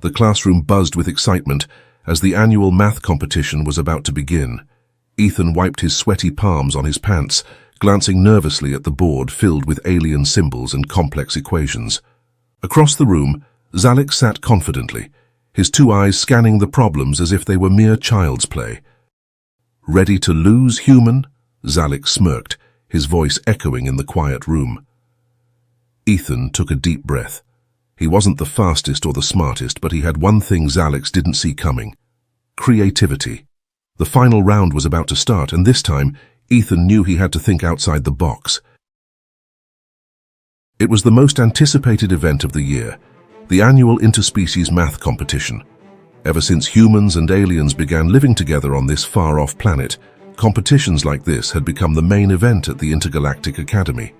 The classroom buzzed with excitement as the annual math competition was about to begin. Ethan wiped his sweaty palms on his pants, glancing nervously at the board filled with alien symbols and complex equations. Across the room, Zalix sat confidently, his two eyes scanning the problems as if they were mere child's play. "Ready to lose, human?" Zalix smirked, his voice echoing in the quiet room. Ethan took a deep breath. He wasn't the fastest or the smartest, but he had one thing Zalix didn't see coming: creativity. The final round was about to start, and this time, Ethan knew he had to think outside the box. It was the most anticipated event of the year, the annual interspecies math competition. Ever since humans and aliens began living together on this far-off planet, competitions like this had become the main event at the Intergalactic Academy.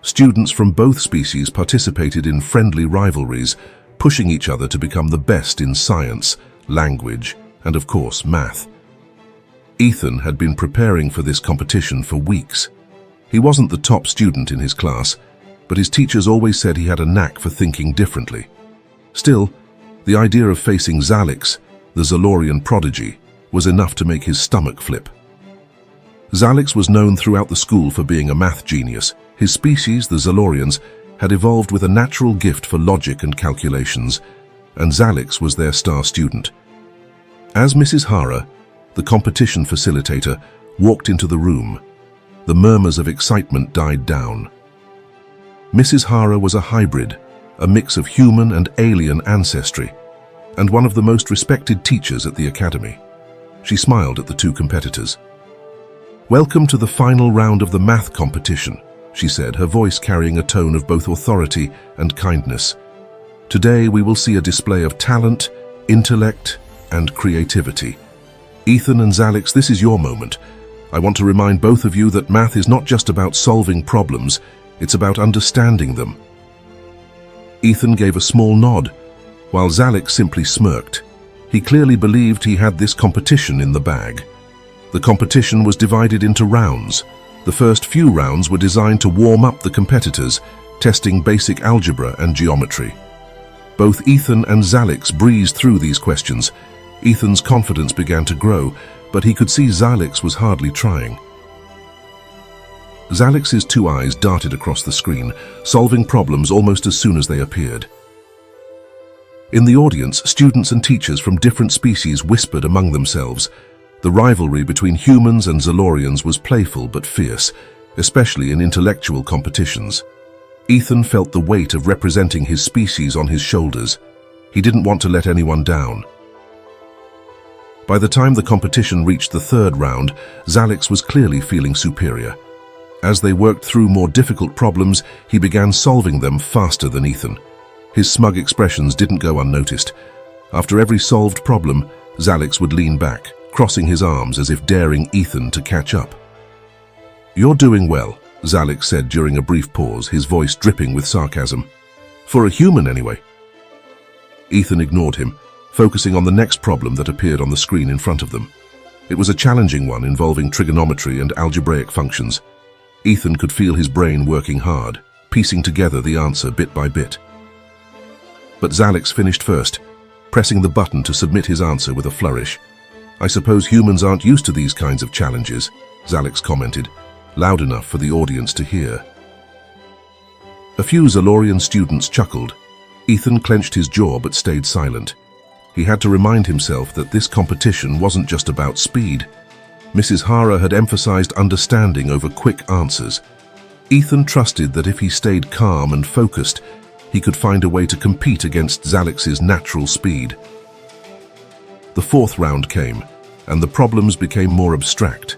Students from both species participated in friendly rivalries, pushing each other to become the best in science, language, and of course, math. Ethan had been preparing for this competition for weeks. He wasn't the top student in his class, but his teachers always said he had a knack for thinking differently. Still, the idea of facing Zalix, the Zalorian prodigy, was enough to make his stomach flip. Zalix was known throughout the school for being a math genius. His species, the Zalorians, had evolved with a natural gift for logic and calculations, and Zalix was their star student. As Mrs. Hara, the competition facilitator, walked into the room, the murmurs of excitement died down. Mrs. Hara was a hybrid, a mix of human and alien ancestry, and one of the most respected teachers at the academy. She smiled at the two competitors. "Welcome to the final round of the math competition," she said, her voice carrying a tone of both authority and kindness. "Today we will see a display of talent, intellect, and creativity. Ethan and Zalix, this is your moment. I want to remind both of you that math is not just about solving problems, it's about understanding them." Ethan gave a small nod, while Zalix simply smirked. He clearly believed he had this competition in the bag. The competition was divided into rounds. The first few rounds were designed to warm up the competitors, testing basic algebra and geometry. Both Ethan and Zalix breezed through these questions. Ethan's confidence began to grow, but he could see Zalix was hardly trying. Zalix's two eyes darted across the screen, solving problems almost as soon as they appeared. In the audience, students and teachers from different species whispered among themselves. The rivalry between humans and Zalorians was playful but fierce, especially in intellectual competitions. Ethan felt the weight of representing his species on his shoulders. He didn't want to let anyone down. By the time the competition reached the third round, Zalix was clearly feeling superior. As they worked through more difficult problems, he began solving them faster than Ethan. His smug expressions didn't go unnoticed. After every solved problem, Zalix would lean back, crossing his arms as if daring Ethan to catch up. "You're doing well," Zalix said during a brief pause, his voice dripping with sarcasm. "For a human, anyway." Ethan ignored him, focusing on the next problem that appeared on the screen in front of them. It was a challenging one involving trigonometry and algebraic functions. Ethan could feel his brain working hard, piecing together the answer bit by bit. But Zalix finished first, pressing the button to submit his answer with a flourish. "I suppose humans aren't used to these kinds of challenges," Zalix commented, loud enough for the audience to hear. A few Zalorian students chuckled. Ethan clenched his jaw but stayed silent. He had to remind himself that this competition wasn't just about speed. Mrs. Hara had emphasized understanding over quick answers. Ethan trusted that if he stayed calm and focused, he could find a way to compete against Zalix's natural speed. The fourth round came, and the problems became more abstract.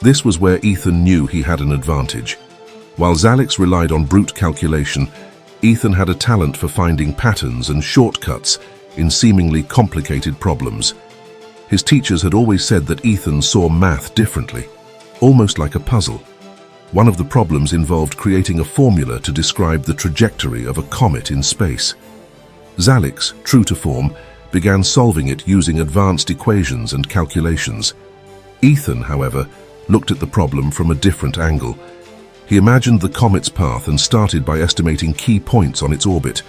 This was where Ethan knew he had an advantage. While Zalix relied on brute calculation, Ethan had a talent for finding patterns and shortcuts in seemingly complicated problems. His teachers had always said that Ethan saw math differently, almost like a puzzle. One of the problems involved creating a formula to describe the trajectory of a comet in space. Zalix, true to form, began solving it using advanced equations and calculations. Ethan, however, looked at the problem from a different angle. He imagined the comet's path and started by estimating key points on its orbit.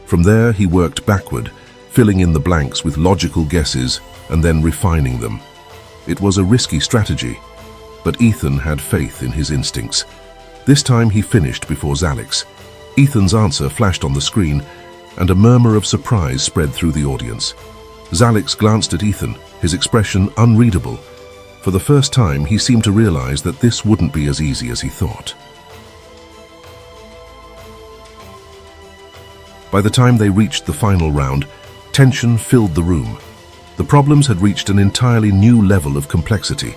From there, he worked backward, filling in the blanks with logical guesses and then refining them. It was a risky strategy, but Ethan had faith in his instincts. This time he finished before Zalix. Ethan's answer flashed on the screen, and a murmur of surprise spread through the audience. Zalix glanced at Ethan, his expression unreadable. For the first time, he seemed to realize that this wouldn't be as easy as he thought. By the time they reached the final round, tension filled the room. The problems had reached an entirely new level of complexity.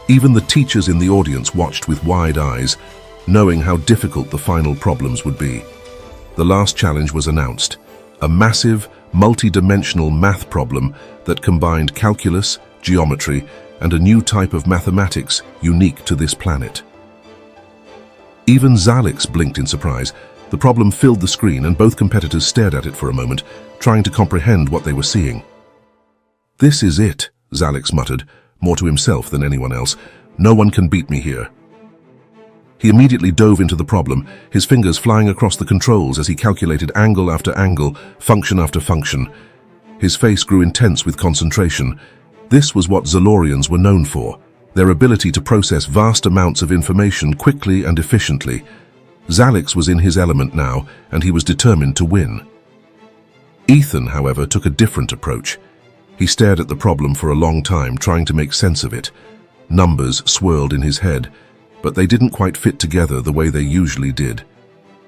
Even the teachers in the audience watched with wide eyes, knowing how difficult the final problems would be. The last challenge was announced, a massive, multi-dimensional math problem that combined calculus, geometry, and a new type of mathematics unique to this planet. Even Zalix blinked in surprise. The problem filled the screen and both competitors stared at it for a moment, trying to comprehend what they were seeing. "This is it," Zalix muttered, more to himself than anyone else. "No one can beat me here." He immediately dove into the problem, his fingers flying across the controls as he calculated angle after angle, function after function. His face grew intense with concentration. This was what Zalorians were known for, their ability to process vast amounts of information quickly and efficiently. Zalix was in his element now, and he was determined to win. Ethan, however, took a different approach. He stared at the problem for a long time, trying to make sense of it. Numbers swirled in his head, but they didn't quite fit together the way they usually did.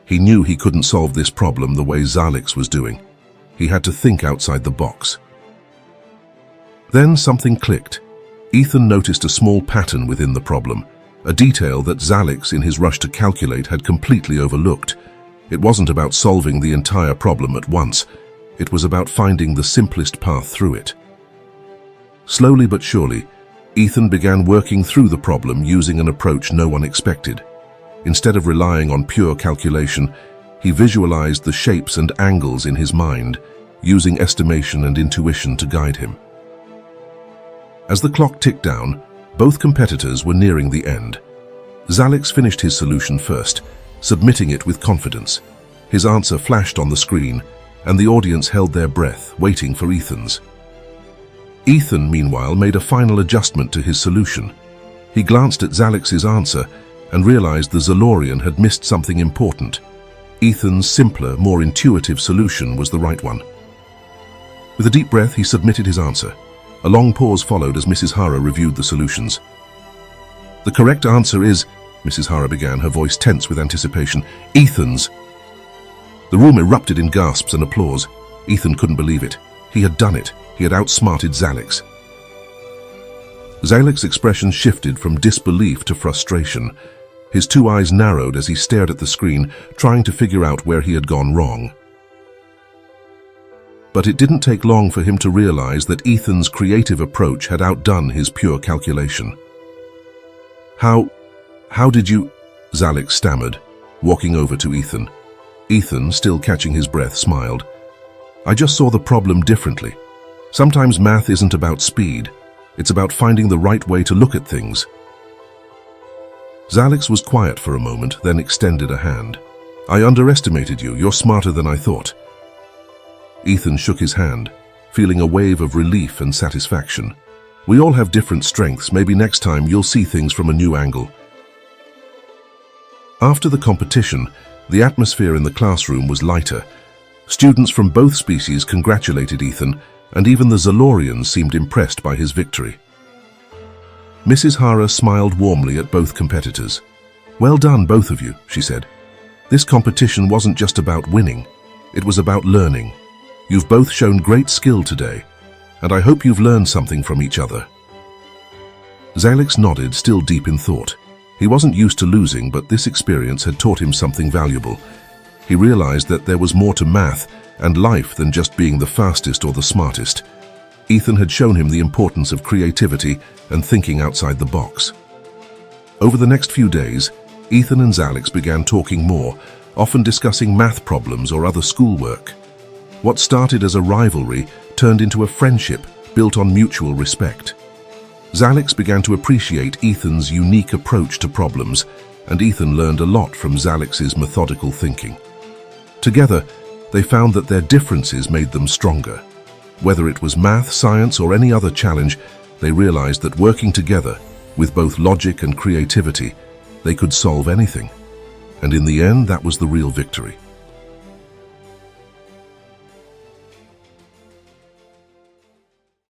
He knew he couldn't solve this problem the way Zalix was doing. He had to think outside the box. Then something clicked. Ethan noticed a small pattern within the problem, a detail that Zalix, in his rush to calculate, had completely overlooked. It wasn't about solving the entire problem at once. It was about finding the simplest path through it. Slowly but surely, Ethan began working through the problem using an approach no one expected. Instead of relying on pure calculation, he visualized the shapes and angles in his mind, using estimation and intuition to guide him. As the clock ticked down, both competitors were nearing the end. Zalix finished his solution first, submitting it with confidence. His answer flashed on the screen, and the audience held their breath, waiting for Ethan's. Ethan, meanwhile, made a final adjustment to his solution. He glanced at Zalix's answer and realized the Zalorian had missed something important. Ethan's simpler, more intuitive solution was the right one. With a deep breath, he submitted his answer. A long pause followed as Mrs. Hara reviewed the solutions. "The correct answer is," Mrs. Hara began, her voice tense with anticipation, "Ethan's." The room erupted in gasps and applause. Ethan couldn't believe it. He had done it. He had outsmarted Zalix. Zalix's expression shifted from disbelief to frustration. His two eyes narrowed as he stared at the screen, trying to figure out where he had gone wrong. But it didn't take long for him to realize that Ethan's creative approach had outdone his pure calculation. How did you?" Zalix stammered, walking over to Ethan. Ethan, still catching his breath, smiled. "I just saw the problem differently. Sometimes math isn't about speed. It's about finding the right way to look at things." Zalix was quiet for a moment, then extended a hand. "I underestimated you. You're smarter than I thought." Ethan shook his hand, feeling a wave of relief and satisfaction. "We all have different strengths. Maybe next time you'll see things from a new angle." After the competition, the atmosphere in the classroom was lighter. Students from both species congratulated Ethan, and even the Zalorians seemed impressed by his victory. Mrs. Hara smiled warmly at both competitors. "Well done, both of you," she said. "This competition wasn't just about winning. It was about learning. You've both shown great skill today, and I hope you've learned something from each other." Zalix nodded, still deep in thought. He wasn't used to losing, but this experience had taught him something valuable. He realized that there was more to math and life than just being the fastest or the smartest. Ethan had shown him the importance of creativity and thinking outside the box. Over the next few days, Ethan and Zalix began talking more, often discussing math problems or other schoolwork. What started as a rivalry turned into a friendship built on mutual respect. Zalix began to appreciate Ethan's unique approach to problems, and Ethan learned a lot from Zalix's methodical thinking. Together, they found that their differences made them stronger. Whether it was math, science, or any other challenge, they realized that working together, with both logic and creativity, they could solve anything. And in the end, that was the real victory.